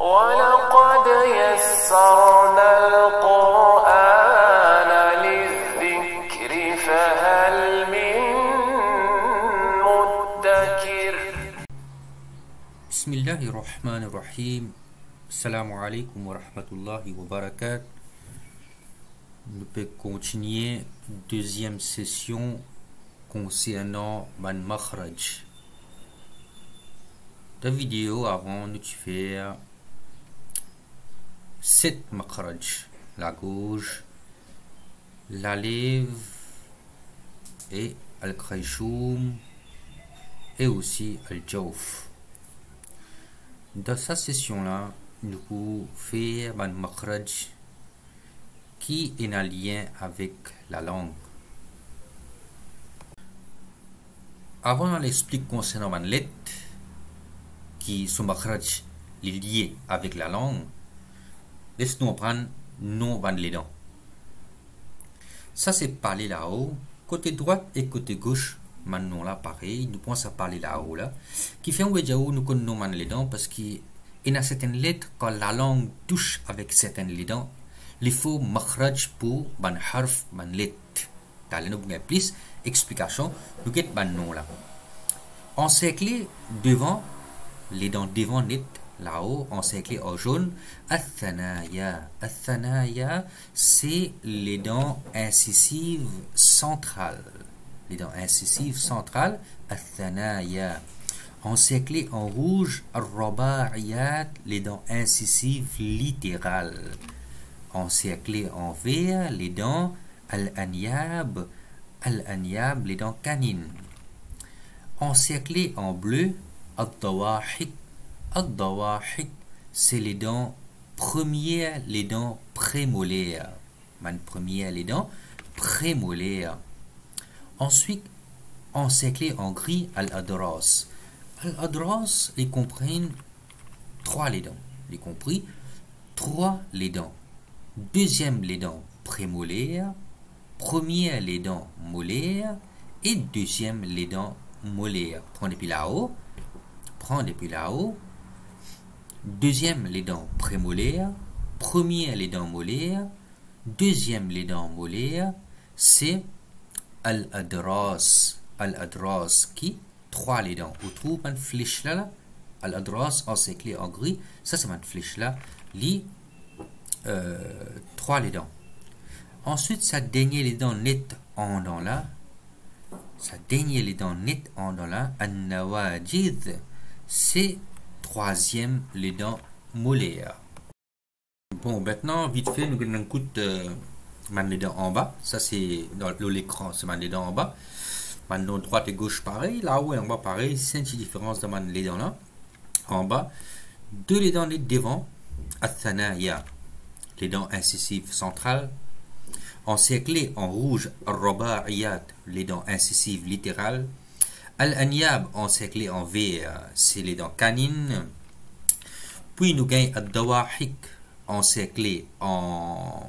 ولقد يسرنا القرآن للذكر فهل من مدكر. بسم الله الرحمن الرحيم. Assalamu alaikum wa rahmatullahi wa barakatuh. Nous pouvons continuer deuxième session concernant man makhraj. La vidéo avant nous faire 7 makhraj, la gauche, la lèvre et al-khayshum et aussi al-jawf. Dans cette session là, nous pouvons faire un makhraj qui est en lien avec la langue. Avant on explique concernant une lettre qui son makhraj est lié avec la langue, laisse-nous prendre non les dents. Ça c'est parler là-haut, côté droite et côté gauche. Maintenant là pareil, nous pensons à parler là-haut là, qui fait un wéjaou nous connaissons les dents parce qu'il y a certaines lettres quand la langue touche avec certaines dents, il faut makhraj pour ban harf ban lettre. Dans nous avons plus explication, nous get ban nom là. Encerclé devant les dents devant net là-haut, encerclé en jaune, athanaya. Athanaya, c'est les dents incisives centrales. Les dents incisives centrales, athanaya. Encerclé en rouge, ar-raba'iyat, les dents incisives littérales. Encerclé en vert, les dents al-anyab, al-anyab, les dents canines. Encerclé en bleu, ad-dawahik, ad-dawahik, c'est les dents premières, les dents prémolaires. Man première, les dents prémolaires. Ensuite, encerclé en gris, al-adras. Al-adras, ils comprennent 3 les dents. Ils compris 3 les dents. Deuxième, les dents prémolaires. Première, les dents molaires. Et deuxième, les dents molaires. Prends depuis là-haut. Prends depuis là-haut. Deuxième, les dents prémolaires. Première, les dents molaires. Deuxième, les dents molaires. C'est al-adras. Al-adras qui 3 les dents. Vous trouvez une flèche là, al-adras encerclé en gris. Ça c'est une flèche là. Les 3 les dents. Ensuite, ça daigne les dents nettes en dents là. Ça daigne les dents nettes en dents là. An-nawajid, c'est troisième les dents molaires. Bon, maintenant, vite fait, nous allons un coup de les dents en bas. Ça c'est dans l'écran, c'est les dents en bas. Maintenant, droite et gauche pareil. Là haut et en bas pareil. C'est une différence dans les dents là. En bas, 2 les dents nettes devant. Athanaya, les dents incisives centrales. Encerclées en rouge, ar-raba'iyat, les dents incisives littérales. Al-anyab, encerclées en vert, c'est les dents canines. Puis nous gagnons ad-dawahik, encerclées en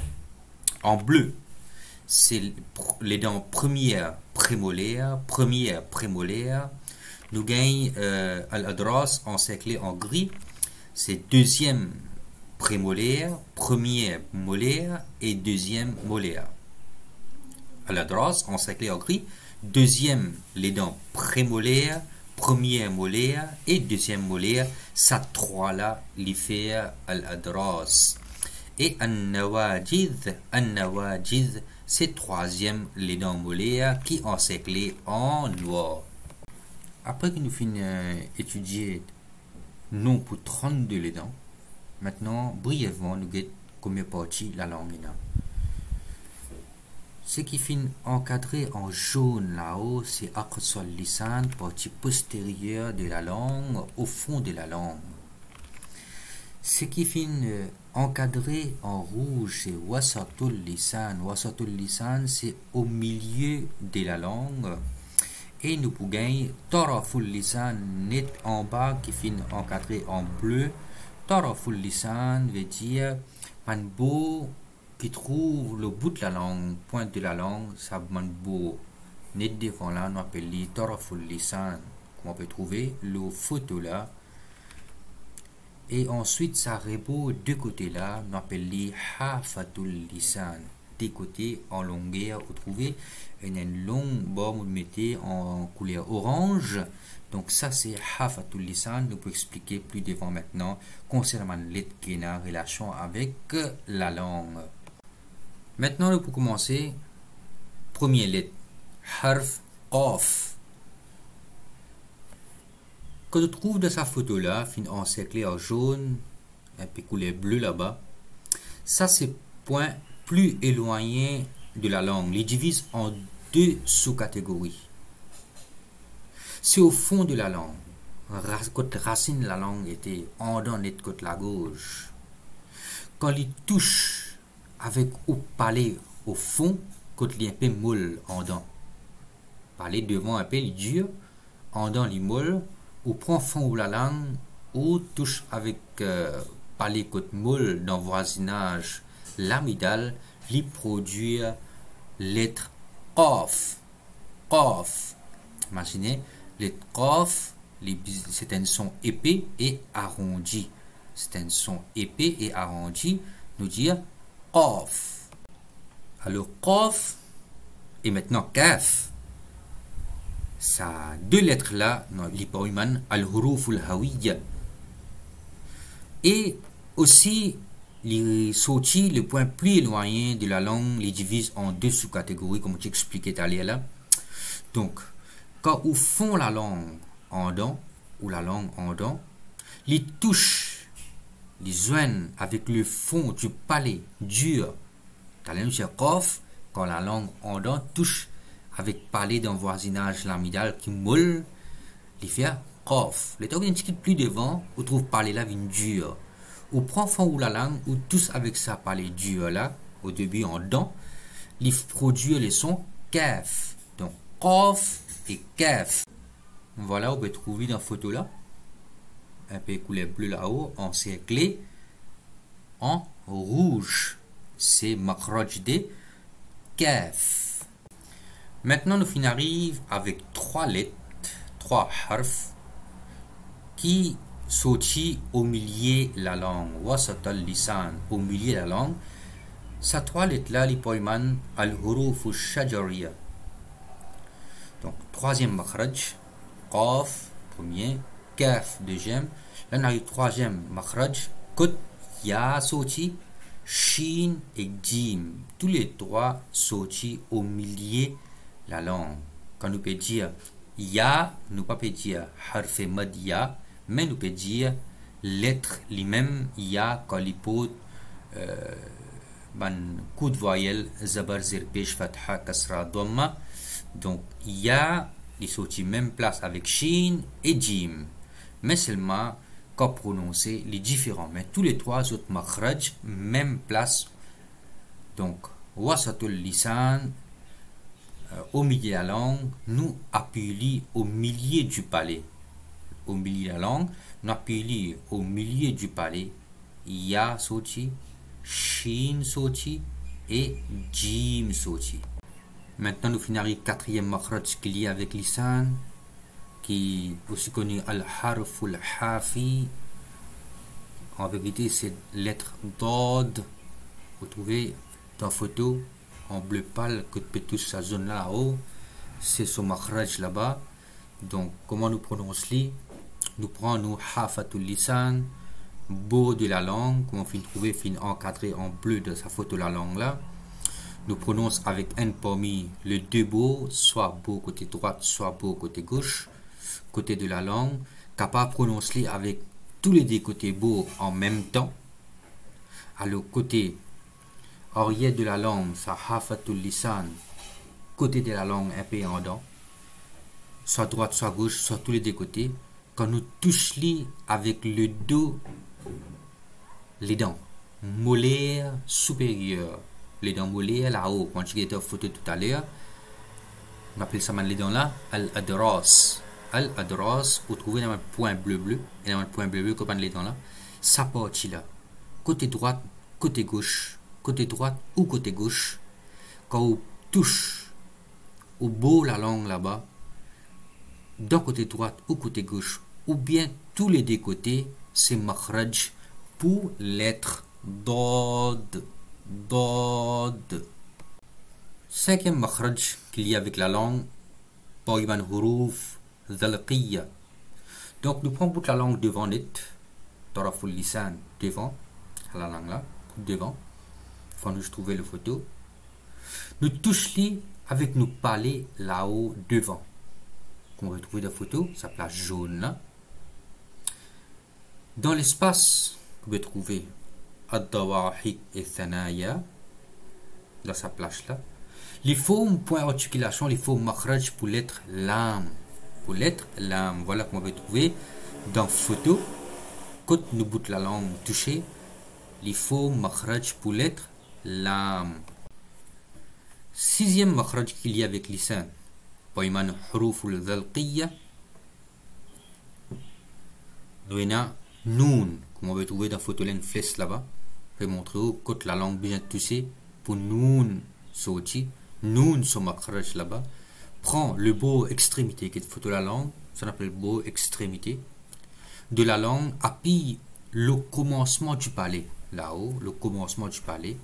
bleu, c'est les dents premières prémolaires. Première prémolaire. Nous gagnons al-adras encerclé en gris, c'est deuxième prémolaire, première molaire et deuxième molaire. Al-adras encerclé en gris, deuxième les dents prémolaires, première molaire et deuxième molaire. Ça 3 là, les faire al-adras. Et an-nawajid, c'est troisième les dents molaires qui encerclées en noir. Après que nous finissons étudier non pour 32 les dents, maintenant brièvement nous guettons combien partie la langue là. Ce qui finit encadré en jaune là-haut, c'est aqsal lisan, partie postérieure de la langue, au fond de la langue. Ce qui finit encadré en rouge, c'est wasatul lisan. Wasatul lisan, c'est au milieu de la langue. Et nous pouvons gagner taraful lisan, net en bas, qui finit encadré en bleu. Taraful lisan veut dire un beau qui trouve le bout de la langue, pointe de la langue, ça man beau. Net devant là, on appelle taraful lisan. On peut trouver le photo là. Et ensuite, ça répond deux côtés là, on appelle les hafatul lisan. Des côtés en longueur, vous trouvez une longue borne, vous le mettez en couleur orange. Donc ça c'est hafatul lisan. Nous pouvons expliquer plus devant maintenant concernant la relation avec la langue. Maintenant, nous pouvons commencer. Première lettre, harf qaf. Quand tu trouves dans sa photo là, fin encerclé en jaune, un peu couleur bleue là-bas, ça c'est point plus éloigné de la langue. Les divise en deux sous-catégories. C'est au fond de la langue. Côté racine de la langue était en dans net côté la gauche. Quand il touche avec au palais au fond, côté il un peu molle en dents. Palais devant un peu il dur, en dans les molle. Ou prend fond ou la langue, ou touche avec palais côte molle dans voisinage l'amygdale, lui produire lettre qaf. Qaf. Imaginez, lettre qaf, c'est un son épais et arrondi. C'est un son épais et arrondi, nous dire qaf. Alors qaf et maintenant kaf. Ça deux lettres là, l'hypoïman al-huruf al-hawiyya. Et aussi, les sorties, le point plus éloigné de la langue, les divise en deux sous-catégories, comme j'expliquais tout à l'heure là. Donc, quand on fond la langue en dents, ou la langue en dents, les touches, les joignent avec le fond du palais dur. T'as l'air de qaf, quand la langue en dents touche avec palais d'un voisinage l'amygdale qui molle, les fait qaf. Les temps un petit peu plus devant, on trouve palais là une dure. On prend fond ou la langue, ou tous avec ça palais dur là, au début en dents, ils produisent les sons kaf. Donc qaf et kaf. Voilà, on peut trouver dans la photo là, un peu couleur bleu là-haut, encerclé en rouge. C'est makhraj de kaf. Maintenant, nous arrivons avec trois lettres, trois harfs qui sortent au milieu de la langue. Wasat al-lisan, au milieu de la langue. Ces trois lettres-là, les poïman al-huruf al-shajariya. Donc, troisième makhraj, qaf, premier, kaf, deuxième. Là, on a eu troisième makhraj, kut, ya sorti, shin et jim. Tous les trois sortis au milieu la langue. Quand nous peut dire ya, nous pas peut dire harf mad ya, mais nous peut dire lettre les mêmes ya quand il peut ban coup de voyelle zabar zir pesh fatha kasra dhamma. Donc ya il sortit même place avec shin et jim, mais seulement quand prononcer les différents, mais tous les trois autres makhraj même place. Donc wasatul lisan, au milieu de la langue, nous appuyons au milieu du palais. Au milieu de la langue, nous appuyons au milieu du palais. Ya sorti, shin sorti et jim sorti. Maintenant, nous finirons quatrième makhraj qu'il y a avec lisan, qui est aussi connu al-harf al-hafi. En vérité, c'est lettre d'od. Vous trouvez dans la photo en bleu pâle que tu touches sa zone là-haut, c'est son makhraj là-bas. Donc, comment nous prononçons? Nous prenons hafatul lisan, beau de la langue, comme on finit trouver, finit encadré en bleu de sa photo la langue là. Nous prononçons avec un parmi le deux beaux, soit beau côté droit, soit beau côté gauche, côté de la langue, capable de prononcer avec tous les deux côtés beaux en même temps. Alors, côté arrière de la langue, ça hafatul lisan, côté de la langue un peu en dents, soit droite, soit gauche, soit tous les deux côtés. Quand nous touchons avec le dos, les dents molaires supérieures, les dents molaires là-haut, quand je étais en photo tout à l'heure, on appelle ça les dents là, al-adras. Al-adras, vous trouvez dans un point bleu-bleu, et dans un point bleu-bleu, comme les dents là, ça partie là, côté droite, côté gauche, côté droite ou côté gauche, quand on touche au bout la langue là-bas, d'un côté droite ou côté gauche, ou bien tous les deux côtés, c'est makhraj pour lettre dod. Dod. Cinquième makhraj qu'il y a avec la langue, Poiman huruf dhalqiyya. Donc nous prenons toute la langue devant net, taraful lisan devant, la langue là, devant. Faut nous trouver la photo. Nous touchons avec nos palais là-haut devant. Comme on va trouver la photo, sa place jaune là. Dans l'espace, vous pouvez trouver ad-dawahik et thanaya, dans sa place là. Les formes point articulation, les formes makhraj pour l'être lam. Pour l'être lam, voilà qu'on va trouver dans photo. Quand nous bout la langue touchée, les formes makhraj pour l'être lam. Sixième makhraj qu'il y a avec lisan, Poiman huruf al-dhalqiyya. Nous avons noun, comme on va trouver dans photo une flèche là-bas. Je vais montrer où quand la langue bien touchée pour noun sorti. Noun son makhraj là-bas. Prend le beau extrémité qui est photo la langue, ça s'appelle beau extrémité de la langue, appuie le commencement du palais là-haut, le commencement du palais.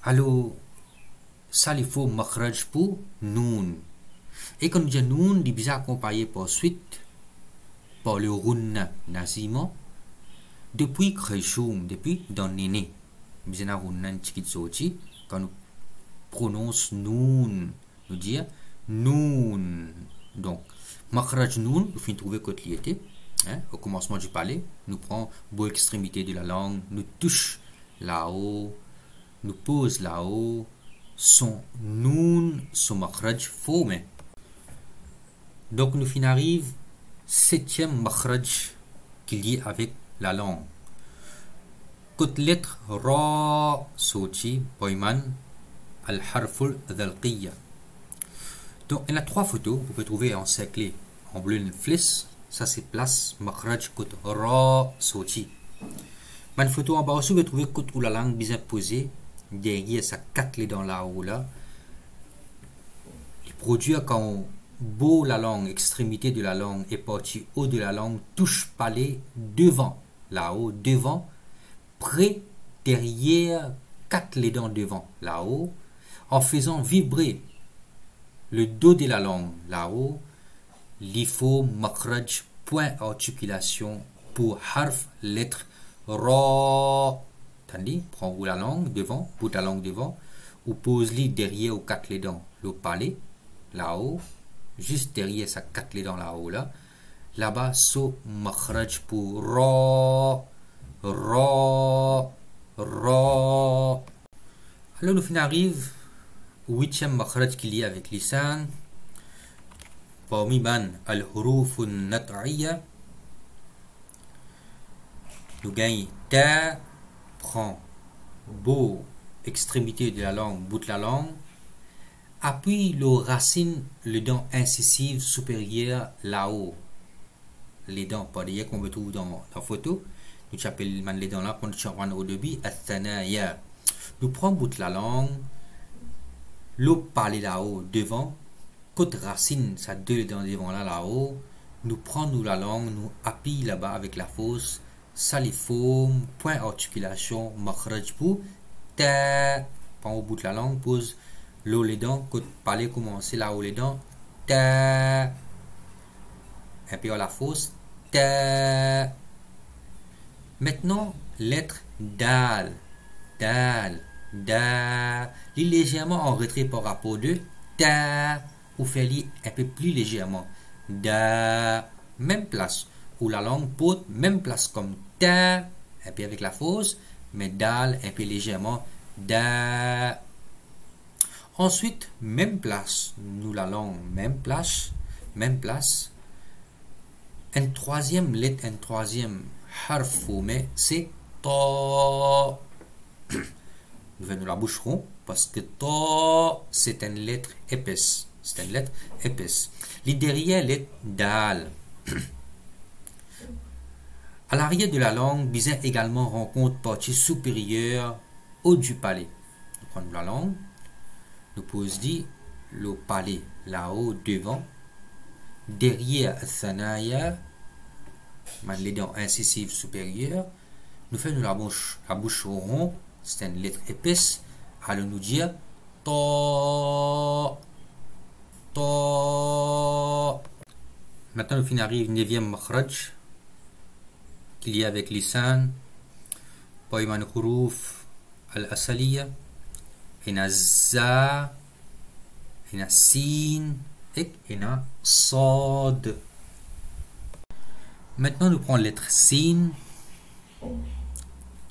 Alors ça il faut makhraj pour noun. Et quand on dit noun, il est bien accompagné par suite par le runna nazima depuis khayshum, depuis dans néné. Bien runna tchikit sorti quand nous prononce noun, nous dire noun. Donc makhraj noun, nous finissons trouver quand il était, au commencement du palais, nous prend beau extrémité de la langue, nous touche là-haut, nous pose là-haut, son noun, son makhraj formé. Donc nous finissons arrive septième makhraj qu'il y a avec la langue. Côte lettre ra sorti, Poiman al-harful dhalqiyya. Donc il y a trois photos, vous pouvez trouver encerclé en bleu une flèche, ça c'est place makhraj côte ra sorti. Une photo en bas aussi, vous pouvez trouver côte où la langue bien posée, derrière ça quatre les dents là-haut là. Les produits quand beau la langue, extrémité de la langue est partie haut de la langue, touche palais devant, là-haut, devant, près, derrière, quatre les dents devant, là-haut, en faisant vibrer le dos de la langue, là-haut, l'ifo, makhraj, point articulation pour harf, lettre, ra. Tandis, prends la langue devant, bout la langue devant, ou pose-li derrière aux quatre les dents, le palais, là-haut, juste derrière ça quatre les dents là-haut là. Là-bas, so makhraj pour ra, ra, ra. Alors nous arrive au huitième makhraj qu'il y a avec lisan. Parmi al-huruf al-nat'iyya, nous gagnons ta, prend beau extrémité de la langue, bout de la langue, appuie le racine, le dent incisive supérieure là-haut. Les dents, pas les qu'on retrouve dans la photo. Nous appelons les dents là, quand nous au début, athanaya. Nous prenons bout de la langue, le palais là-haut, devant, côte racine, ça deux dents devant là-haut. Nous prenons la langue, nous appuyons là-bas avec la fausse, saliforme, point articulation, makhraj pour ta. Prends au bout de la langue, pose l'eau les dents, côte palais commencer là-haut les dents, ta. Et puis à la fausse, ta. Maintenant, lettre dal, dal, da. Il est légèrement en retrait par rapport de ta, ou faire-li un peu plus légèrement. Da, même place, où la langue pose, même place comme ta, et puis avec la fausse, mais dal un peu légèrement, da. Ensuite, même place, nous la langue, même place, une troisième lettre, un troisième harf formé, c'est ta. Nous la boucherons parce que ta, c'est une lettre épaisse. C'est une lettre épaisse. Les derrière lettre dal. À l'arrière de la langue, Bizin également rencontre partie supérieure haut du palais. Nous prenons la langue, nous posons le palais là-haut devant, derrière Thanaya, les dents incisives supérieures, nous faisons la bouche ronde, c'est une lettre épaisse, alors nous dire to, to. Maintenant, nous finissons 9e makhraj, qu'il y a avec lisan, paiman huruf al-asaliya, hina za, hina sin, et hina sad. Maintenant, nous prenons la lettre sin,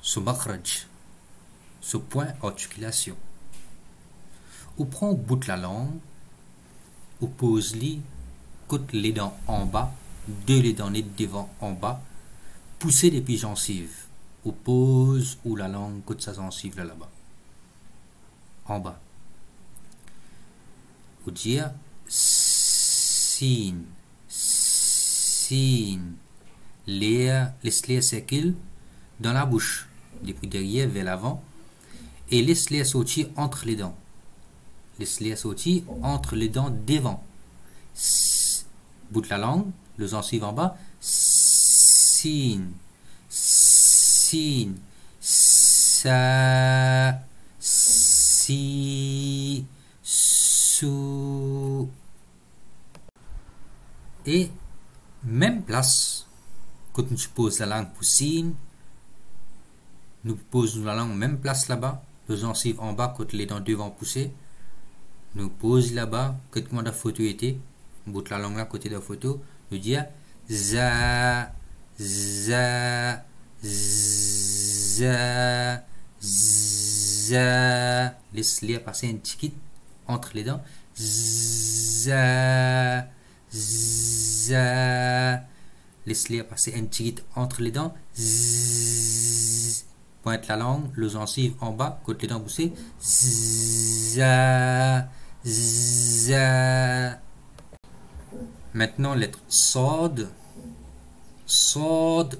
ce makhraj, ce point articulation. On prend au bout de la langue, on pose les dents en bas, les dents nettes devant en bas, pousser depuis gencives. On pose où la langue côte sa gencive là-bas, en bas. On dit sin, sin, laisse-les circuler dans la bouche, depuis derrière vers l'avant, et laisse-les sortir entre les dents. Laisse-les sortir entre les dents devant. Bout de la langue, le gencive en bas, sin, sin, sa, si, sou. Et même place, quand nous posons la langue pour sin, nous posons la langue même place là-bas, le gencive en bas, quand les dents devant poussées, nous posons là-bas, quand la photo était, bout de la langue là, côté de la photo, nous dire za, za, za, za. Laisse-les passer un petit entre les dents. Za, za. Laisse-les passer un petit entre les dents. Z. Pointe la langue, le gencive en bas, côté les dents poussées. Za, za. Maintenant, lettre sod. Sod,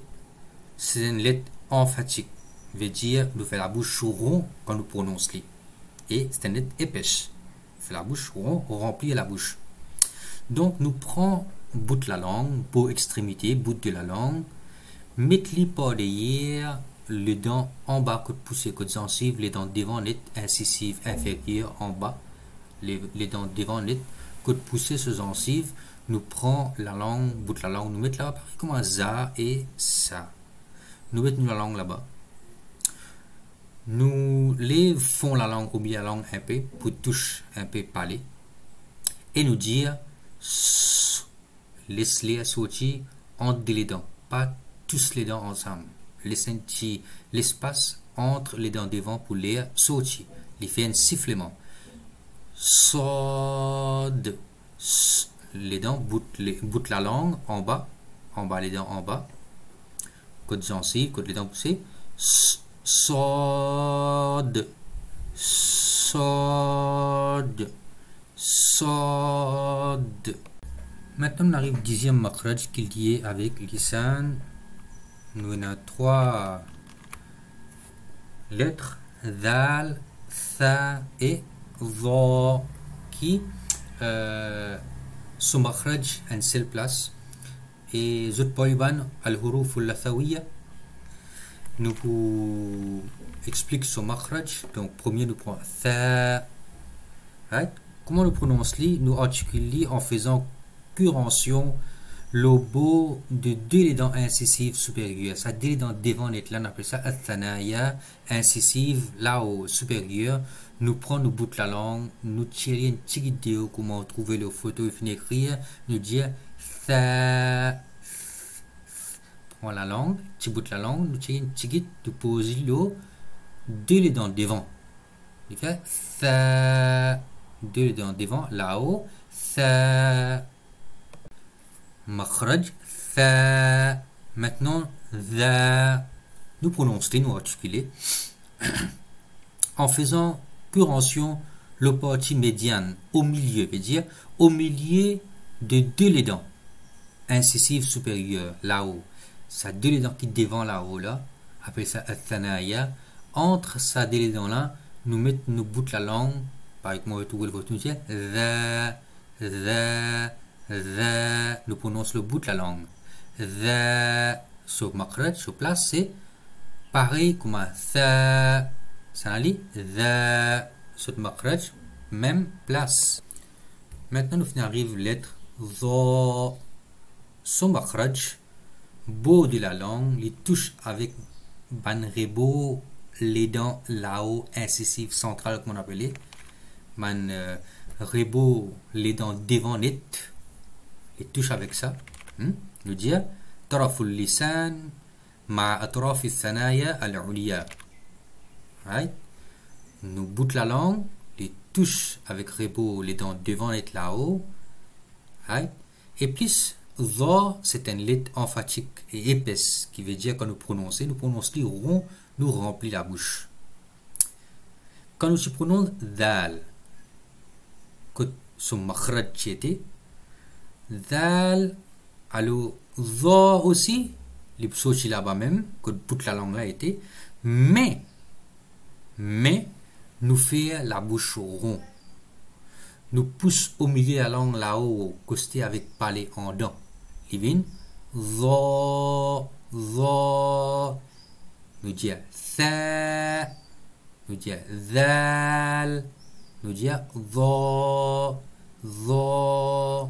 c'est une lettre emphatique. Veut dire, nous faisons la bouche ronde quand nous prononçons. Et c'est une lettre épaisse. Fait la bouche ronde, on remplit la bouche. Donc, nous prenons bout de la langue, pour extrémité, bout de la langue, mettez-les par derrière, les dents en bas, côté poussée, côté gencive, les dents devant net, incisive, inférieure, en bas, les dents devant net, côté poussée, ce gencive. Nous prenons la langue, bout de la langue, nous mettons là-bas, comme un za et ça. Nous mettons la langue là-bas. Nous levons la langue ou bien la langue un peu, pour toucher un peu parler. Et nous dire, laisse-les sortir entre les dents, pas tous les dents ensemble. Laissez l'espace entre les dents devant pour les sortir. Les faire un sifflement. Sod. Les dents, bout la langue en bas, les dents en bas, côté gencive, côté les dents poussées, sod, sod, sod. Maintenant, on arrive au 10e makhraj qui est lié avec lisan. Nous avons 3 lettres, dal, tha et dha, qui ce makhraj à une seule place et zut paiban al-huruf al-lathawiya. Nous pour expliquer ce makhraj. Donc premier nous prenons tha, right? Comment nous prononçons? Nous articulons en faisant curation le bout de deux dents incisives supérieures. Ça deux dents devant net là, on appelle ça athanaya, incisive là-haut supérieure. Nous prenons le bout de la langue, nous tirons une petite vidéo comment trouver les photos et finir écrire, nous dire tha. Prends la langue, petit bout de la langue, nous tirons une petite, nous posons l'eau, deux dents devant. Il fait tha, deux dents devant là-haut, tha. Makhraj, tha. Maintenant, dha. Nous prononçons, nous articuler en faisant curation le partie médiane au milieu, veut dire au milieu de deux les dents incisives supérieures là-haut. Ça deux les dents qui devant là-haut là, appelle ça athanaya. Entre ça deux les dents là, nous mettons nos bouts de la langue, par exemple, nous prononçons le bout de la langue. The. Sur makhraj, sur place, c'est pareil comme un tha. Ça dit the. Sur makhraj, même place. Maintenant, nous arrivons à lettre dha. Son makhraj, beau de la langue, les touches avec ban rebo, les dents là-haut, incisives centrales, comme on appelait. Man rebo, les dents devant net, les touches avec ça. Nous dire طرف اللسان مع أطراف الثنايا العليا. Right? Nous bout la langue, les touches avec rebo, les dents devant net là-haut. Right? Et plus dha, c'est une lettre emphatique et épaisse, qui veut dire quand nous prononçons les rond, nous remplit la bouche. Quand nous prononçons dal, que son makhraj était, dal, alors dha aussi, les psochi là-bas même, que toute la langue là était, mais, nous fait la bouche rond. Nous pousse au milieu de la langue là-haut, costé avec palais en dents. Livin, dha, nous dire tha, nous dire dhal, nous dire dha.